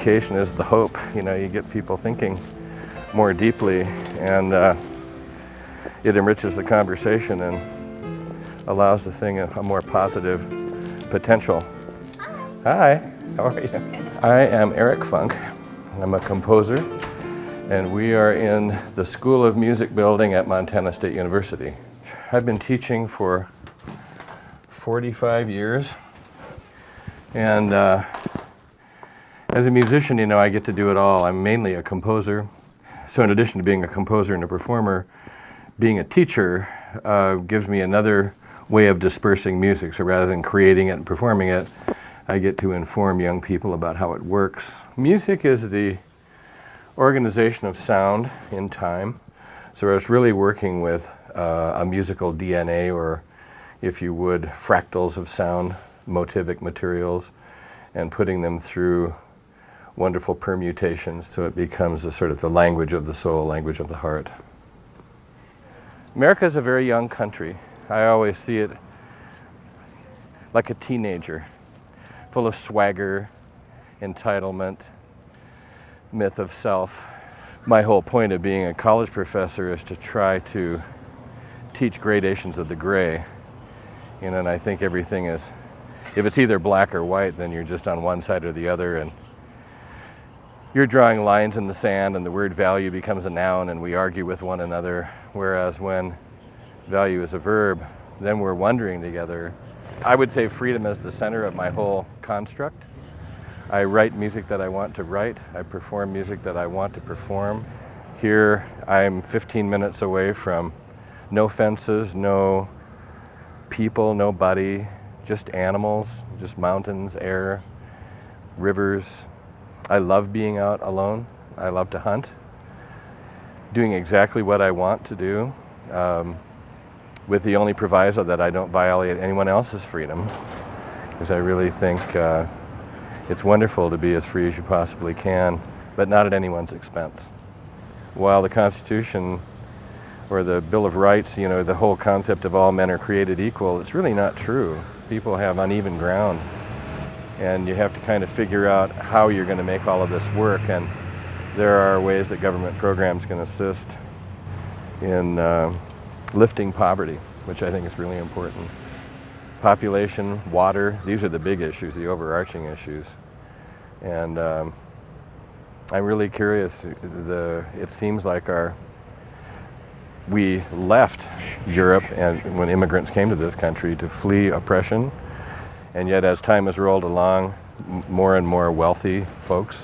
education is the hope. You know, you get people thinking more deeply, and it enriches the conversation and allows the thing a more positive potential. Hi, how are you? I am Eric Funk. I'm a composer, and we are in the School of Music building at Montana State University. I've been teaching for 45 years, and as a musician, you know, I get to do it all. I'm mainly a composer, so in addition to being a composer and a performer, being a teacher gives me another way of dispersing music. So rather than creating it and performing it, I get to inform young people about how it works. Music is the organization of sound in time. So I was really working with a musical DNA, or if you would, fractals of sound, motivic materials, and putting them through wonderful permutations so it becomes a sort of the language of the soul, language of the heart. America is a very young country. I always see it like a teenager, full of swagger, entitlement, myth of self. My whole point of being a college professor is to try to teach gradations of the gray. You know, and I think everything is, if it's either black or white, then you're just on one side or the other, and you're drawing lines in the sand, and the word value becomes a noun, and we argue with one another. Whereas when value is a verb, then we're wondering together. I would say freedom is the center of my whole construct. I write music that I want to write. I perform music that I want to perform. Here, I'm 15 minutes away from no fences, no people, nobody, just animals, just mountains, air, rivers. I love being out alone. I love to hunt, doing exactly what I want to do, with the only proviso that I don't violate anyone else's freedom, because I really think it's wonderful to be as free as you possibly can, but not at anyone's expense. While the Constitution or the Bill of Rights, you know, the whole concept of all men are created equal, it's really not true. People have uneven ground, and you have to kind of figure out how you're going to make all of this work, and there are ways that government programs can assist in lifting poverty, which I think is really important. Population, water, these are the big issues, the overarching issues. And I'm really curious. It seems like we left Europe, and when immigrants came to this country, to flee oppression. And yet as time has rolled along, more and more wealthy folks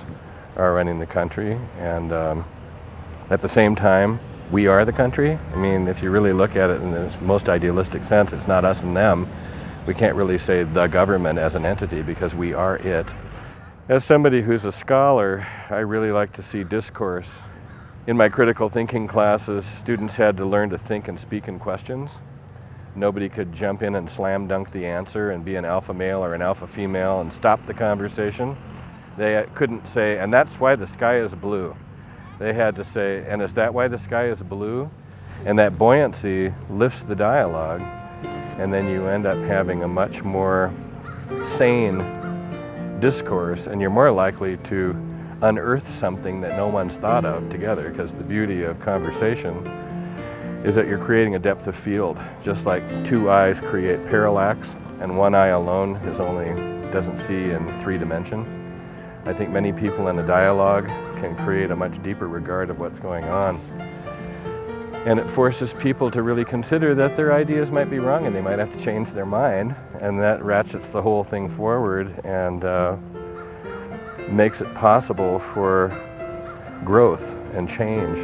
are running the country. And at the same time, we are the country. I mean, if you really look at it in the most idealistic sense, it's not us and them. We can't really say the government as an entity, because we are it. As somebody who's a scholar, I really like to see discourse. In my critical thinking classes, students had to learn to think and speak in questions. Nobody could jump in and slam dunk the answer and be an alpha male or an alpha female and stop the conversation. They couldn't say, and that's why the sky is blue. They had to say, and is that why the sky is blue? And that buoyancy lifts the dialogue, and then you end up having a much more sane discourse, and you're more likely to unearth something that no one's thought of together, because the beauty of conversation is that you're creating a depth of field. Just like two eyes create parallax, and one eye alone doesn't see in 3 dimensions. I think many people in a dialogue can create a much deeper regard of what's going on. And it forces people to really consider that their ideas might be wrong, and they might have to change their mind, and that ratchets the whole thing forward and makes it possible for growth and change.